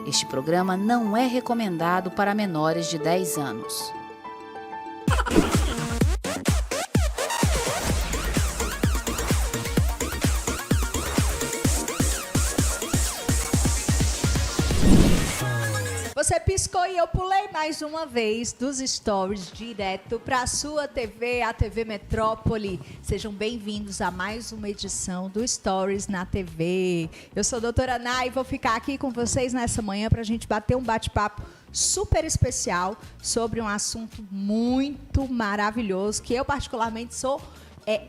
Este programa não é recomendado para menores de 10 anos. Você piscou e eu pulei mais uma vez dos stories direto para a sua TV, a TV Metrópole. Sejam bem-vindos a mais uma edição do Stories na TV. Eu sou a doutora Nay e vou ficar aqui com vocês nessa manhã para a gente bater um bate-papo super especial sobre um assunto muito maravilhoso que eu particularmente sou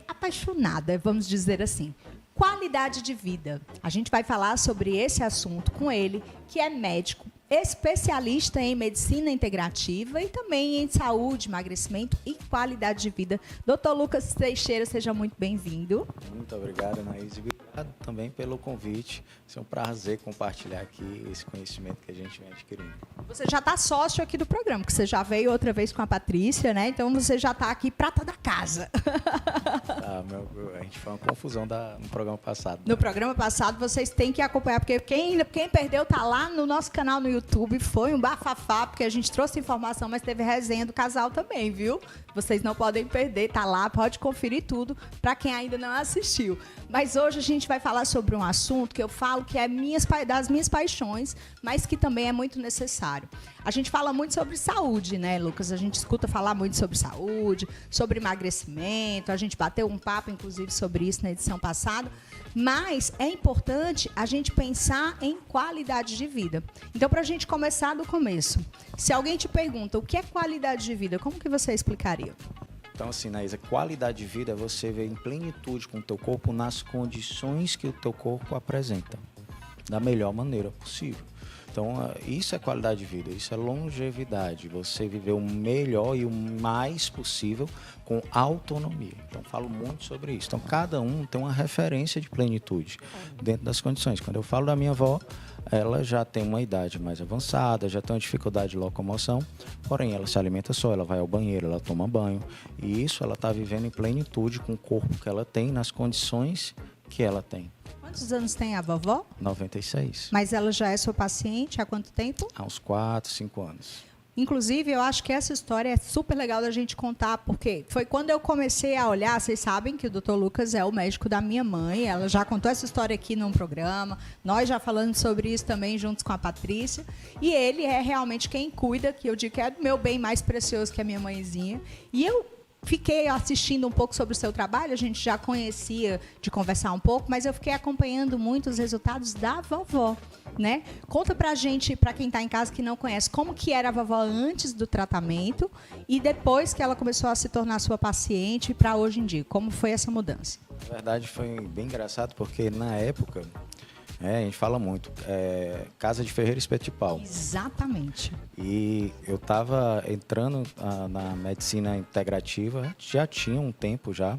apaixonada, vamos dizer assim. Qualidade de vida. A gente vai falar sobre esse assunto com ele, que é médico, especialista em medicina integrativa e também em saúde, emagrecimento e qualidade de vida. Dr. Lucas Teixeira, seja muito bem-vindo. Muito obrigado, Anaís. Obrigado também pelo convite. É um prazer compartilhar aqui esse conhecimento que a gente vem adquirindo. Você já está sócio aqui do programa, que você já veio outra vez com a Patrícia, né? Então você já está aqui prata da casa. A gente foi uma confusão no programa passado. No programa passado, vocês têm que acompanhar, porque quem perdeu está lá no nosso canal no YouTube. Foi um bafafá, porque a gente trouxe informação, mas teve resenha do casal também, viu? Vocês não podem perder, tá lá, pode conferir tudo para quem ainda não assistiu. Mas hoje a gente vai falar sobre um assunto que eu falo que é das minhas paixões, mas que também é muito necessário. A gente fala muito sobre saúde, né, Lucas? A gente escuta falar muito sobre saúde, sobre emagrecimento, a gente bateu um papo, inclusive, sobre isso na edição passada, mas é importante a gente pensar em qualidade de vida. Então, para a gente começar do começo, se alguém te pergunta o que é qualidade de vida, como que você explicaria? Então, assim, Naísa, qualidade de vida é você ver em plenitude com o teu corpo nas condições que o teu corpo apresenta, da melhor maneira possível. Então, isso é qualidade de vida, isso é longevidade, você viver o melhor e o mais possível com autonomia. Então, falo muito sobre isso. Então, cada um tem uma referência de plenitude dentro das condições. Quando eu falo da minha avó, ela já tem uma idade mais avançada, já tem uma dificuldade de locomoção, porém ela se alimenta só, ela vai ao banheiro, ela toma banho, e isso ela está vivendo em plenitude com o corpo que ela tem, nas condições que ela tem. Quantos anos tem a vovó? 96. Mas ela já é sua paciente há quanto tempo? Há uns 4, 5 anos. Inclusive, eu acho que essa história é super legal da gente contar, porque foi quando eu comecei a olhar, vocês sabem que o Dr. Lucas é o médico da minha mãe, ela já contou essa história aqui num programa, nós já falamos sobre isso também juntos com a Patrícia, e ele é realmente quem cuida, que eu digo que é do meu bem mais precioso que a minha mãezinha, e eu fiquei assistindo um pouco sobre o seu trabalho, a gente já conhecia de conversar um pouco, mas eu fiquei acompanhando muito os resultados da vovó, né? Conta pra gente, pra quem tá em casa que não conhece, como que era a vovó antes do tratamento e depois que ela começou a se tornar sua paciente para hoje em dia. Como foi essa mudança? Na verdade, foi bem engraçado, porque na época, a gente fala muito, casa de ferreiro, espeto de pau. Exatamente. E eu estava entrando na medicina integrativa, já tinha um tempo já,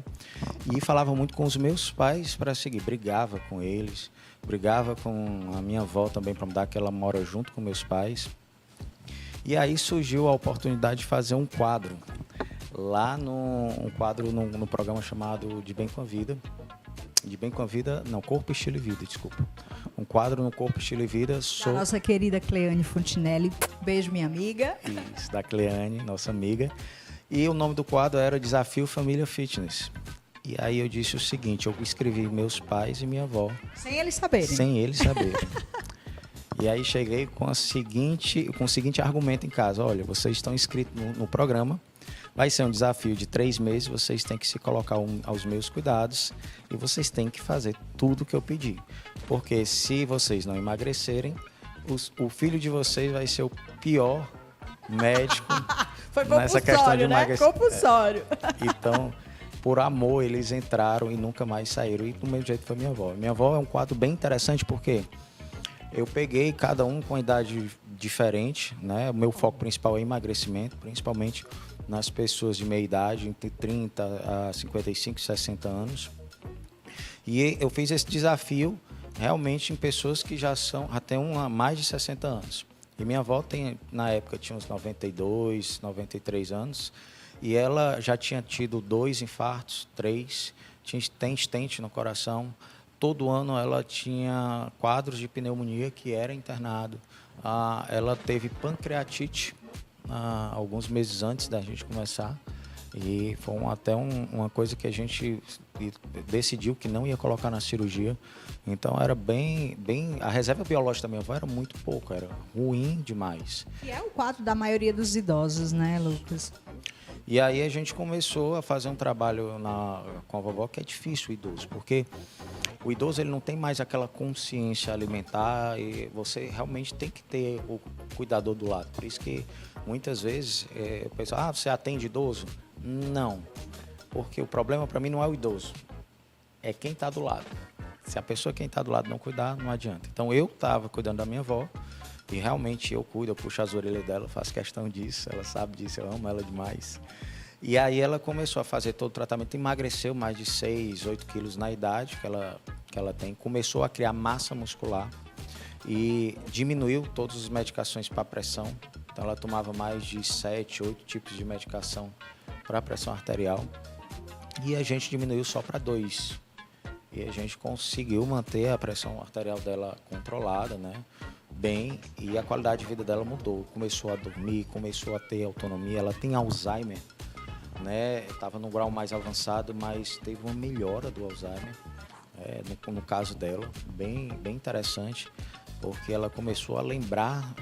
e falava muito com os meus pais para seguir, brigava com eles, brigava com a minha avó também para mudar, que ela mora junto com meus pais. E aí surgiu a oportunidade de fazer um quadro, lá no programa chamado De Bem com a Vida. De Bem com a Vida, não, Corpo, Estilo e Vida, desculpa. Um quadro no Corpo, Estilo e Vida. Da nossa querida Cleane Fontinelli. Beijo, minha amiga. Isso, da Cleane, nossa amiga. E o nome do quadro era Desafio Família Fitness. E aí eu disse o seguinte, eu escrevi meus pais e minha avó. Sem eles saberem. Sem eles saberem. E aí cheguei com o seguinte argumento em casa. Olha, vocês estão inscritos no programa. Vai ser um desafio de 3 meses, vocês têm que se colocar aos meus cuidados e vocês têm que fazer tudo o que eu pedi. Porque se vocês não emagrecerem, o filho de vocês vai ser o pior médico nessa questão de emagrecer. Compulsório. Então, por amor, eles entraram e nunca mais saíram. E do mesmo jeito foi minha avó. Minha avó é um quadro bem interessante porque eu peguei cada um com idade diferente, né? O meu foco principal é emagrecimento, principalmente nas pessoas de meia idade, entre 30 a 55, 60 anos. E eu fiz esse desafio realmente em pessoas que já têm mais de 60 anos. E minha avó na época tinha uns 92, 93 anos. E ela já tinha tido 2 infartos, 3, tem stent no coração. Todo ano ela tinha quadros de pneumonia que era internado. Ela teve pancreatite alguns meses antes da gente começar. E foi até uma coisa que a gente decidiu que não ia colocar na cirurgia. Então era bem... A reserva biológica da minha avó era muito pouco, era ruim demais. E é o quadro da maioria dos idosos, né, Lucas? E aí a gente começou a fazer um trabalho com a vovó, que é difícil o idoso, porque o idoso ele não tem mais aquela consciência alimentar e você realmente tem que ter o cuidador do lado. Por isso que muitas vezes eu penso, você atende idoso? Não, porque o problema para mim não é o idoso, é quem está do lado. Se a pessoa quem está do lado não cuidar, não adianta. Então eu estava cuidando da minha avó e realmente eu cuido, eu puxo as orelhas dela, faço questão disso, ela sabe disso, eu amo ela demais. E aí ela começou a fazer todo o tratamento, emagreceu mais de 6, 8 quilos na idade que ela tem, começou a criar massa muscular e diminuiu todas as medicações para pressão. Então ela tomava mais de 7, 8 tipos de medicação para a pressão arterial e a gente diminuiu só para 2. E a gente conseguiu manter a pressão arterial dela controlada, né? Bem, e a qualidade de vida dela mudou. Começou a dormir, começou a ter autonomia. Ela tem Alzheimer, né? Estava no grau mais avançado, mas teve uma melhora do Alzheimer, no caso dela, bem interessante, porque ela começou a lembrar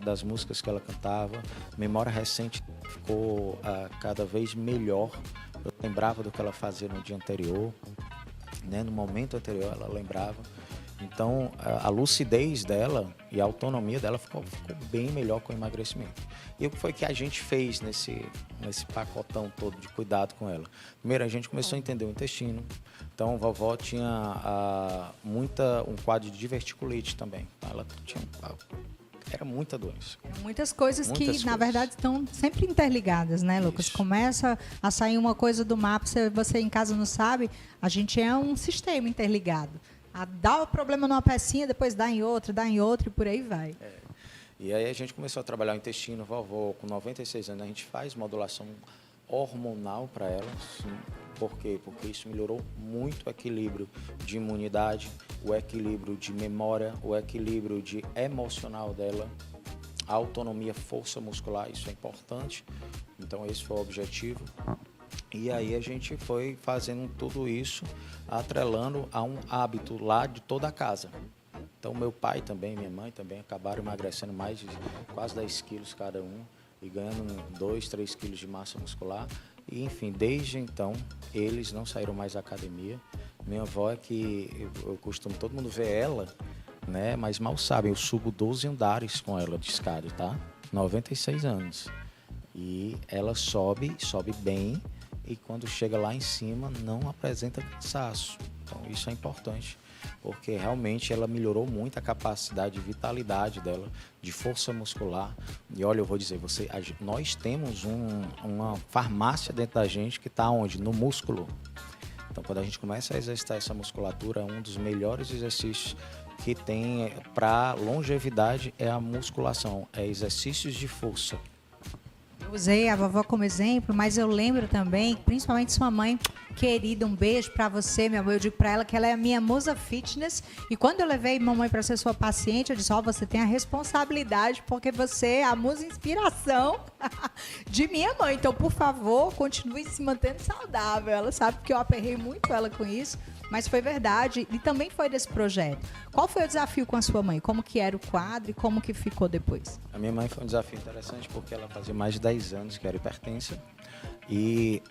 das músicas que ela cantava. Memória recente ficou cada vez melhor. Eu lembrava do que ela fazia no dia anterior, né? No momento anterior ela lembrava. Então, a lucidez dela e a autonomia dela ficou bem melhor com o emagrecimento. E o que foi que a gente fez nesse pacotão todo de cuidado com ela? Primeiro, a gente começou a entender o intestino. Então, a vovó tinha um quadro de diverticulite também. Então, ela era muita doença. Muitas coisas que, na verdade, estão sempre interligadas, né, Lucas? Isso. Começa a sair uma coisa do mapa, você em casa não sabe, a gente é um sistema interligado. Dá o problema numa pecinha, depois dá em outra e por aí vai. E aí a gente começou a trabalhar o intestino. Vovó, com 96 anos, a gente faz modulação hormonal para ela. Por quê? Porque isso melhorou muito o equilíbrio de imunidade, o equilíbrio de memória, o equilíbrio de emocional dela, a autonomia, força muscular, isso é importante. Então esse foi o objetivo. E aí a gente foi fazendo tudo isso, atrelando a um hábito lá de toda a casa. Então meu pai também, minha mãe também acabaram emagrecendo mais de quase 10 quilos cada um e ganhando 2, 3 quilos de massa muscular. E, enfim, desde então, eles não saíram mais da academia. Minha avó é que eu costumo, todo mundo vê ela, né? Mas mal sabem, eu subo 12 andares com ela de escada, tá? 96 anos. E ela sobe bem. E quando chega lá em cima, não apresenta cansaço. Então, isso é importante, porque realmente ela melhorou muito a capacidade de vitalidade dela, de força muscular. E olha, eu vou dizer, nós temos uma farmácia dentro da gente que está onde? No músculo. Então, quando a gente começa a exercitar essa musculatura, um dos melhores exercícios que tem para longevidade é a musculação, é exercícios de força. Usei a vovó como exemplo, mas eu lembro também, principalmente sua mãe querida, um beijo para você, minha mãe. Eu digo para ela que ela é a minha musa fitness. E quando eu levei mamãe para ser sua paciente, eu disse: você tem a responsabilidade, porque você é a musa inspiração de minha mãe. Então, por favor, continue se mantendo saudável. Ela sabe que eu aperrei muito ela com isso, mas foi verdade e também foi desse projeto. Qual foi o desafio com a sua mãe? Como que era o quadro e como que ficou depois? A minha mãe foi um desafio interessante porque ela fazia mais de 10 anos que era hipertensa e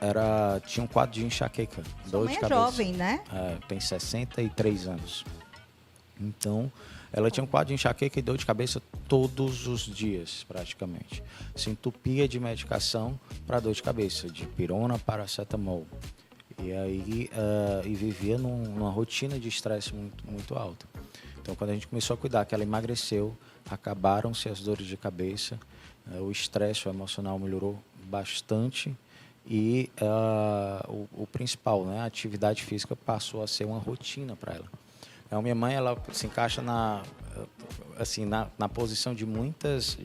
tinha um quadro de enxaqueca, dor de cabeça. Sua mãe é jovem, né? Tem 63 anos. Então, ela tinha um quadro de enxaqueca e dor de cabeça todos os dias, praticamente. Se entupia de medicação para dor de cabeça, de pirona, paracetamol. E aí vivia numa rotina de estresse muito, muito alta. Então, quando a gente começou a cuidar, que ela emagreceu, acabaram-se as dores de cabeça, o estresse emocional melhorou bastante e o principal, né, a atividade física passou a ser uma rotina para ela. Então, minha mãe, ela se encaixa na posição de muitas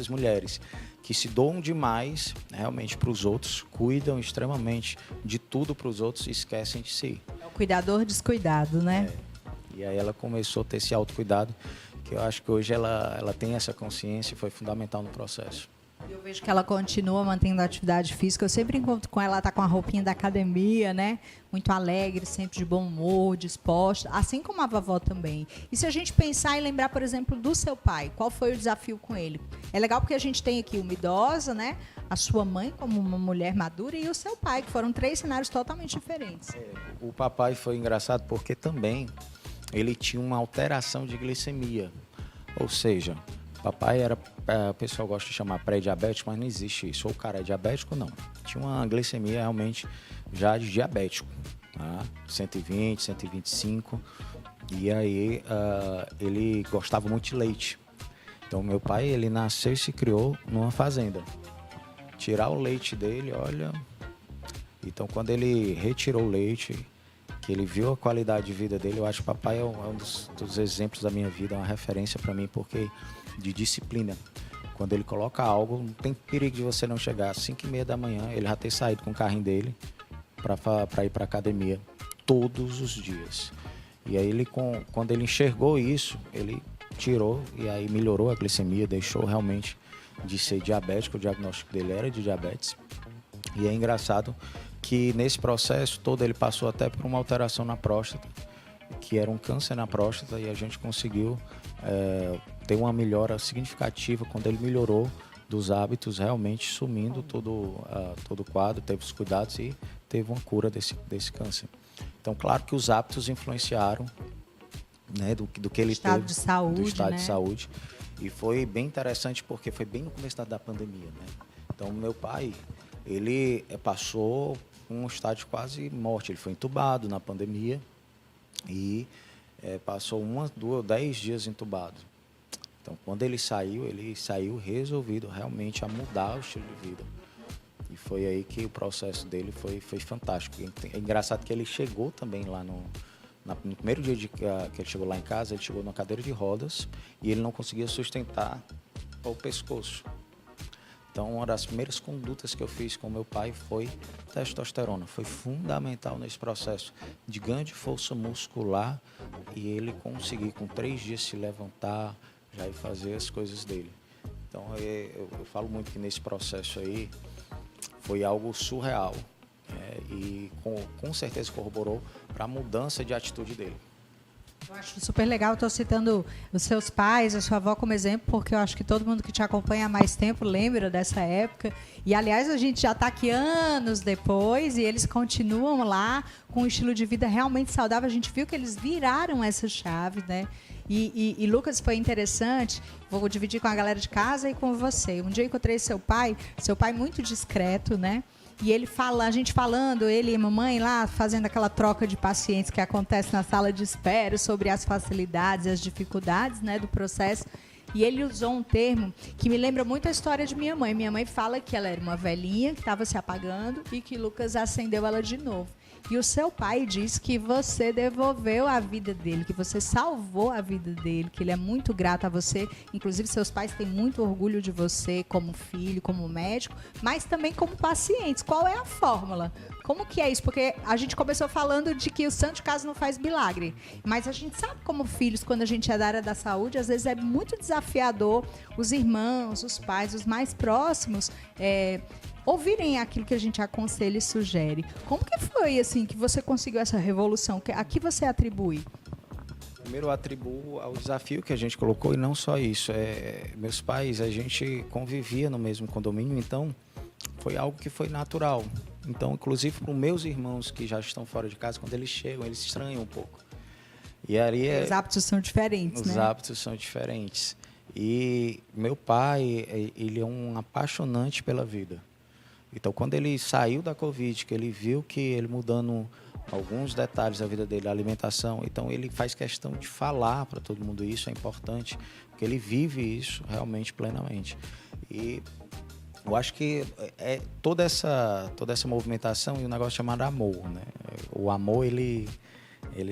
mulheres que se doam demais realmente para os outros, cuidam extremamente de tudo para os outros e esquecem de si. É o cuidador descuidado, né? E aí ela começou a ter esse autocuidado, que eu acho que hoje ela tem essa consciência e foi fundamental no processo. Eu vejo que ela continua mantendo a atividade física. Eu sempre encontro com ela, tá com a roupinha da academia, né? Muito alegre, sempre de bom humor, disposta, assim como a vovó também. E se a gente pensar e lembrar, por exemplo, do seu pai, qual foi o desafio com ele? É legal porque a gente tem aqui uma idosa, né? A sua mãe como uma mulher madura e o seu pai, que foram 3 cenários totalmente diferentes. O papai foi engraçado porque também ele tinha uma alteração de glicemia, ou seja, papai era, o pessoal gosta de chamar pré-diabético, mas não existe isso. Ou o cara é diabético ou não. Tinha uma glicemia realmente já de diabético. Tá? 120, 125. E aí ele gostava muito de leite. Então meu pai, ele nasceu e se criou numa fazenda. Tirar o leite dele, olha... Então quando ele retirou o leite, que ele viu a qualidade de vida dele, eu acho que o papai é um dos exemplos da minha vida, é uma referência para mim, porque... de disciplina. Quando ele coloca algo, não tem perigo de você não chegar às 5h30 da manhã, ele já ter saído com o carrinho dele para ir para a academia todos os dias. E aí quando ele enxergou isso, ele tirou e aí melhorou a glicemia, deixou realmente de ser diabético, o diagnóstico dele era de diabetes. E é engraçado que nesse processo todo ele passou até por uma alteração na próstata, que era um câncer na próstata, e a gente conseguiu ter uma melhora significativa quando ele melhorou dos hábitos, realmente sumindo todo o quadro, teve os cuidados e teve uma cura desse câncer. Então, claro que os hábitos influenciaram, né, do que ele estado teve, de saúde, do estado né? de saúde. E foi bem interessante porque foi bem no começo da pandemia, né? Então, meu pai, ele passou um estado de quase morte. Ele foi entubado na pandemia e passou 10 dias entubado. Então, quando ele saiu resolvido realmente a mudar o estilo de vida. E foi aí que o processo dele foi fantástico. É engraçado que ele chegou também lá no primeiro dia que ele chegou lá em casa, ele chegou numa cadeira de rodas e ele não conseguia sustentar o pescoço. Então, uma das primeiras condutas que eu fiz com meu pai foi testosterona. Foi fundamental nesse processo de ganho de força muscular e ele conseguir, com 3 dias, se levantar, já ir fazer as coisas dele. Então, eu falo muito que nesse processo aí foi algo surreal, e com certeza corroborou para a mudança de atitude dele. Eu acho super legal, estou citando os seus pais, a sua avó como exemplo, porque eu acho que todo mundo que te acompanha há mais tempo lembra dessa época. E, aliás, a gente já está aqui anos depois e eles continuam lá com um estilo de vida realmente saudável. A gente viu que eles viraram essa chave, né? E Lucas, foi interessante, vou dividir com a galera de casa e com você. Um dia eu encontrei seu pai muito discreto, né? E ele a gente falando, ele e a mamãe lá, fazendo aquela troca de pacientes que acontece na sala de espera sobre as facilidades e as dificuldades, né, do processo. E ele usou um termo que me lembra muito a história de minha mãe. Minha mãe fala que ela era uma velhinha que estava se apagando e que Lucas acendeu ela de novo. E o seu pai diz que você devolveu a vida dele, que você salvou a vida dele, que ele é muito grato a você. Inclusive, seus pais têm muito orgulho de você como filho, como médico, mas também como pacientes. Qual é a fórmula? Como que é isso? Porque a gente começou falando de que o santo de casa não faz milagre. Mas a gente sabe como filhos, quando a gente é da área da saúde, às vezes é muito desafiador os irmãos, os pais, os mais próximos, ouvirem aquilo que a gente aconselha e sugere. Como que foi assim que você conseguiu essa revolução? A que você atribui? Primeiro, eu atribuo ao desafio que a gente colocou, e não só isso. Meus pais, a gente convivia no mesmo condomínio, então foi algo que foi natural. Então, inclusive para os meus irmãos que já estão fora de casa, quando eles chegam, eles estranham um pouco. E aí, os hábitos são diferentes, né? Os hábitos são diferentes. E meu pai, ele é um apaixonante pela vida. Então, quando ele saiu da Covid, que ele viu que ele mudando alguns detalhes da vida dele, a alimentação, então ele faz questão de falar para todo mundo isso, é importante, porque ele vive isso realmente plenamente. E eu acho que toda essa movimentação e um negócio chamado amor, né? O amor, ele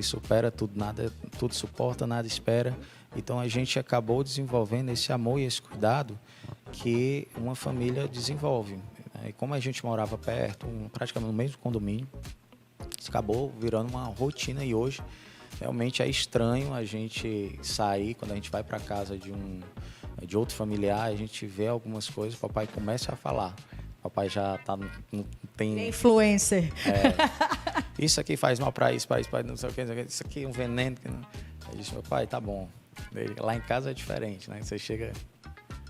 supera tudo, tudo suporta, nada espera. Então, a gente acabou desenvolvendo esse amor e esse cuidado que uma família desenvolve. E como a gente morava perto, praticamente no mesmo condomínio, isso acabou virando uma rotina e hoje realmente é estranho a gente sair, quando a gente vai para casa de outro familiar, a gente vê algumas coisas, o papai começa a falar. O papai já tá, não tem... Influencer. Isso aqui faz mal para isso, não sei o que, isso aqui é um veneno. Aí disse, meu pai, tá bom. Lá em casa é diferente, né? Você chega...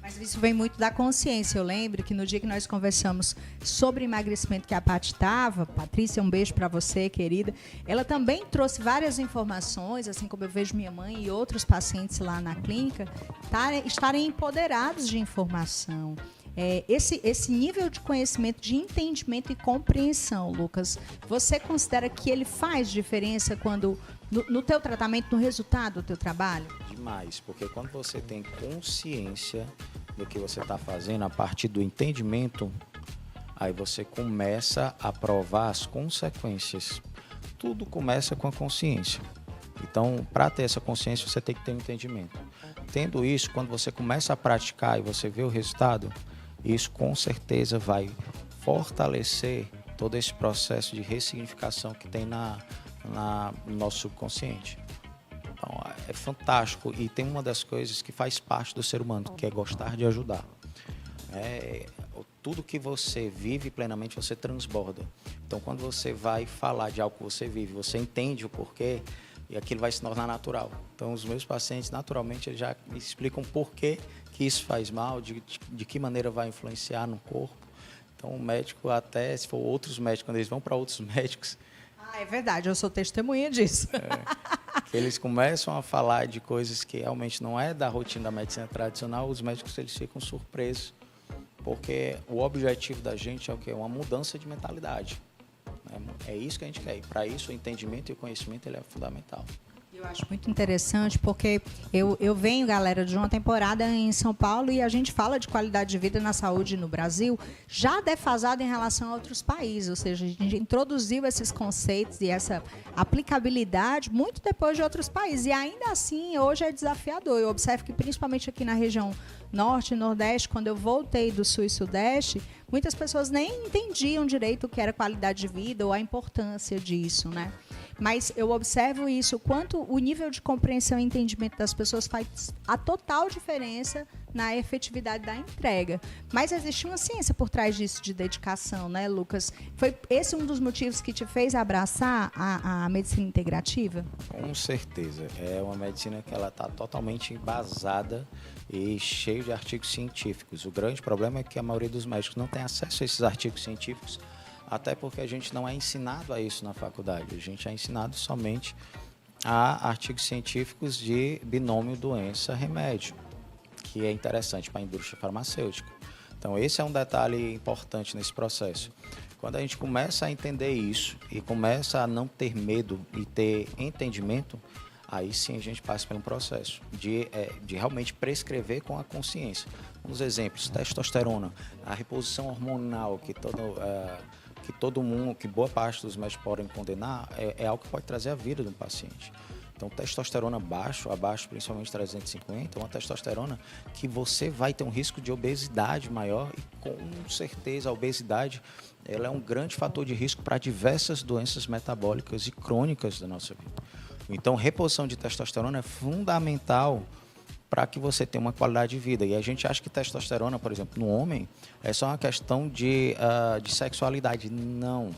Mas isso vem muito da consciência. Eu lembro que no dia que nós conversamos sobre emagrecimento que a Paty estava, Patrícia, um beijo para você, querida, ela também trouxe várias informações, assim como eu vejo minha mãe e outros pacientes lá na clínica, estarem empoderados de informação. Esse nível de conhecimento, de entendimento e compreensão, Lucas, você considera que ele faz diferença quando no teu tratamento, no resultado do teu trabalho? Demais, porque quando você tem consciência do que você está fazendo, a partir do entendimento, aí você começa a provar as consequências. Tudo começa com a consciência. Então, para ter essa consciência, você tem que ter um entendimento. Tendo isso, quando você começa a praticar e você vê o resultado, isso com certeza vai fortalecer todo esse processo de ressignificação que tem no nosso subconsciente. Então, é fantástico e tem uma das coisas que faz parte do ser humano, que é gostar de ajudar. Tudo que você vive plenamente, você transborda. Então, quando você vai falar de algo que você vive, você entende o porquê e aquilo vai se tornar natural. Então, os meus pacientes, naturalmente, eles já me explicam por que isso faz mal, de que maneira vai influenciar no corpo. Então, o médico, até se for outros médicos, quando eles vão para outros médicos... É verdade, eu sou testemunha disso. Que eles começam a falar de coisas que realmente não é da rotina da medicina tradicional, os médicos eles ficam surpresos, porque o objetivo da gente é o quê? Uma mudança de mentalidade. É isso que a gente quer. E para isso, o entendimento e o conhecimento ele é fundamental. Eu acho muito interessante porque eu venho, galera, de uma temporada em São Paulo e a gente fala de qualidade de vida na saúde no Brasil já defasado em relação a outros países. Ou seja, a gente introduziu esses conceitos e essa aplicabilidade muito depois de outros países. E ainda assim, hoje é desafiador. Eu observo que, principalmente aqui na região Norte e Nordeste, quando eu voltei do Sul e Sudeste, muitas pessoas nem entendiam direito o que era qualidade de vida ou a importância disso, né? Mas eu observo isso, o quanto o nível de compreensão e entendimento das pessoas faz a total diferença na efetividade da entrega. Mas existe uma ciência por trás disso, de dedicação, né, Lucas? Foi esse um dos motivos que te fez abraçar a medicina integrativa? Com certeza. É uma medicina que ela está totalmente embasada e cheia de artigos científicos. O grande problema é que a maioria dos médicos não tem acesso a esses artigos científicos, até porque a gente não é ensinado a isso na faculdade. A gente é ensinado somente a artigos científicos de binômio doença-remédio, que é interessante para a indústria farmacêutica. Então, esse é um detalhe importante nesse processo. Quando a gente começa a entender isso e começa a não ter medo e ter entendimento, aí sim a gente passa por um processo de realmente prescrever com a consciência. Uns exemplos, testosterona, a reposição hormonal que boa parte dos médicos podem condenar, é algo que pode trazer a vida de um paciente. Então, testosterona abaixo principalmente 350, é uma testosterona que você vai ter um risco de obesidade maior e, com certeza, a obesidade ela é um grande fator de risco para diversas doenças metabólicas e crônicas da nossa vida. Então, reposição de testosterona é fundamental para que você tenha uma qualidade de vida. E a gente acha que testosterona, por exemplo, no homem, é só uma questão de sexualidade. Não.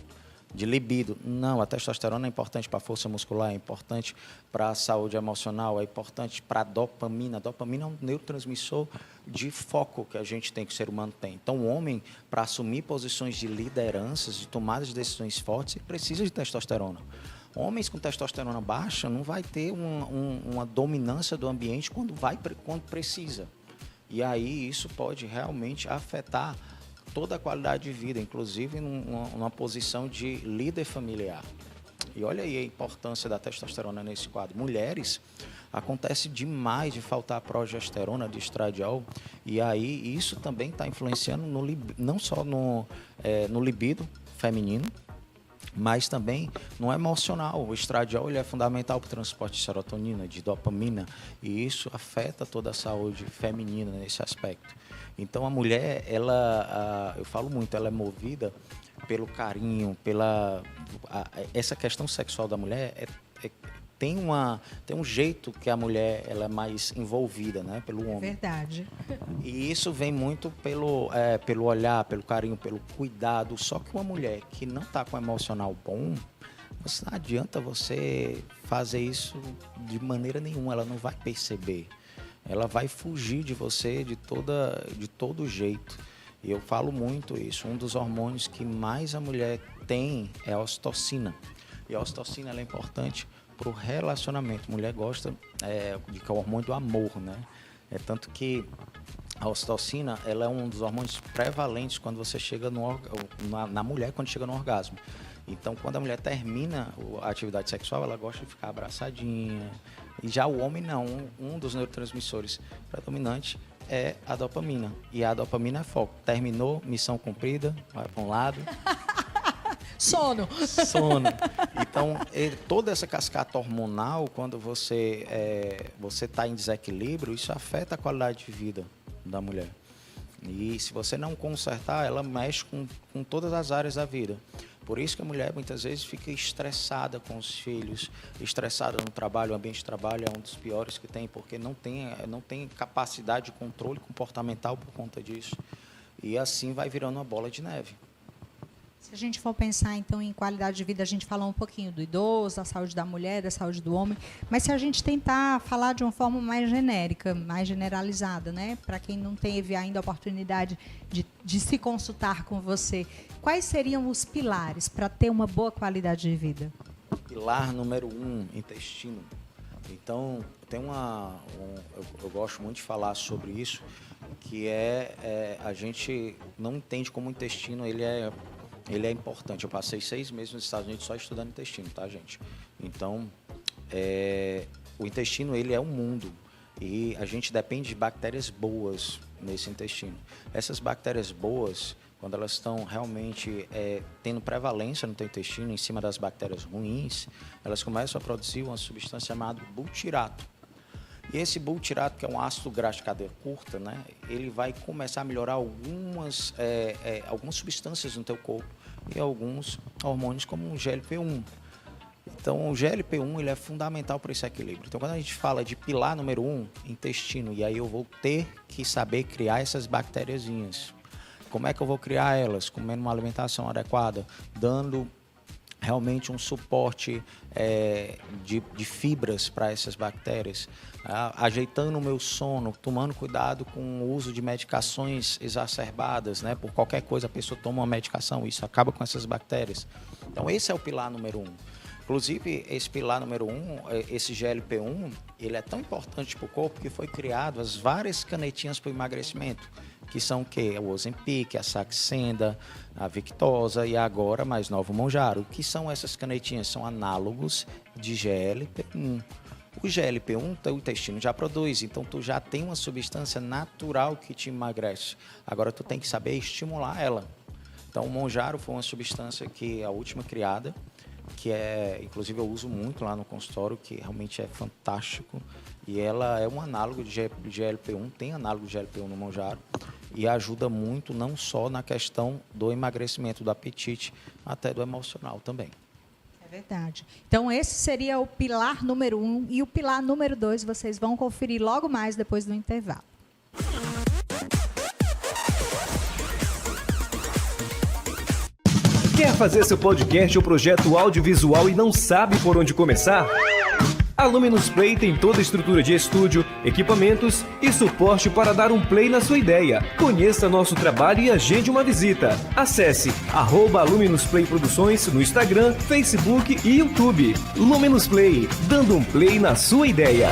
De libido. Não. A testosterona é importante para a força muscular, é importante para a saúde emocional, é importante para a dopamina. A dopamina é um neurotransmissor de foco que a gente tem, que o ser humano tem. Então, o homem, para assumir posições de lideranças, de tomadas de decisões fortes, ele precisa de testosterona. Homens com testosterona baixa não vai ter uma dominância do ambiente quando precisa. E aí isso pode realmente afetar toda a qualidade de vida, inclusive numa posição de líder familiar. E olha aí a importância da testosterona nesse quadro. Mulheres, acontece demais de faltar progesterona, de estradiol, e aí isso também está influenciando não só no libido feminino, mas também no emocional. O estradiol ele é fundamental para o transporte de serotonina, de dopamina, e isso afeta toda a saúde feminina nesse aspecto. Então a mulher, eu falo muito, ela é movida pelo carinho, essa questão sexual da mulher tem um jeito que a mulher ela é mais envolvida, né, pelo homem. Verdade. E isso vem muito pelo olhar, pelo carinho, pelo cuidado. Só que uma mulher que não está com um emocional bom, não adianta você fazer isso de maneira nenhuma, ela não vai perceber. Ela vai fugir de você de todo jeito. E eu falo muito isso. Um dos hormônios que mais a mulher tem é a ocitocina. E a ocitocina ela é importante para o relacionamento. A mulher gosta que é o hormônio do amor, né? Tanto que a ocitocina ela é um dos hormônios prevalentes quando você chega na mulher quando chega no orgasmo. Então, quando a mulher termina a atividade sexual, ela gosta de ficar abraçadinha. E já o homem não. Um dos neurotransmissores predominantes é a dopamina. E a dopamina é foco. Terminou, missão cumprida, vai para um lado. Sono. Então, toda essa cascata hormonal, quando você está em desequilíbrio, isso afeta a qualidade de vida da mulher. E se você não consertar, ela mexe com todas as áreas da vida. Por isso que a mulher muitas vezes fica estressada com os filhos, estressada no trabalho. O ambiente de trabalho é um dos piores que tem, porque não tem capacidade de controle comportamental por conta disso. E assim vai virando uma bola de neve. Se a gente for pensar, então, em qualidade de vida, a gente falou um pouquinho do idoso, da saúde da mulher, da saúde do homem, mas se a gente tentar falar de uma forma mais genérica, mais generalizada, né? Para quem não teve ainda a oportunidade de se consultar com você, quais seriam os pilares para ter uma boa qualidade de vida? Pilar número 1, intestino. Então, eu gosto muito de falar sobre isso, que a gente não entende como o intestino ele é importante. Eu passei 6 meses nos Estados Unidos só estudando intestino, tá, gente? Então, o intestino, ele é um mundo. E a gente depende de bactérias boas nesse intestino. Essas bactérias boas, quando elas estão realmente tendo prevalência no teu intestino, em cima das bactérias ruins, elas começam a produzir uma substância chamada butirato. E esse butirato, que é um ácido graxo de cadeia curta, né, ele vai começar a melhorar algumas substâncias no teu corpo e alguns hormônios como o GLP-1. Então, o GLP-1 ele é fundamental para esse equilíbrio. Então, quando a gente fala de pilar número 1, intestino, e aí eu vou ter que saber criar essas bactériazinhas. Como é que eu vou criar elas? Comendo uma alimentação adequada, dando realmente um suporte de fibras para essas bactérias, ajeitando o meu sono, tomando cuidado com o uso de medicações exacerbadas, né? Por qualquer coisa a pessoa toma uma medicação, isso acaba com essas bactérias. Então esse é o pilar número 1. Inclusive esse pilar número 1, esse GLP-1, ele é tão importante para o corpo que foi criado as várias canetinhas para o emagrecimento, que são o quê? O Ozempic, a Saxenda, a Victoza e agora, mais novo, o Mounjaro. O que são essas canetinhas? São análogos de GLP-1. O GLP-1, o intestino já produz, então tu já tem uma substância natural que te emagrece. Agora tu tem que saber estimular ela. Então o Mounjaro foi uma substância que é a última criada, que inclusive eu uso muito lá no consultório, que realmente é fantástico. E ela é um análogo de GLP-1, tem análogo de GLP-1 no Mounjaro, e ajuda muito não só na questão do emagrecimento, do apetite, até do emocional também. É verdade. Então esse seria o pilar número 1 e o pilar número 2 vocês vão conferir logo mais depois do intervalo. Quer fazer seu podcast ou projeto audiovisual e não sabe por onde começar? A Luminous Play tem toda a estrutura de estúdio, equipamentos e suporte para dar um play na sua ideia. Conheça nosso trabalho e agende uma visita. Acesse @Luminous Play Produções no Instagram, Facebook e YouTube. Luminous Play, dando um play na sua ideia.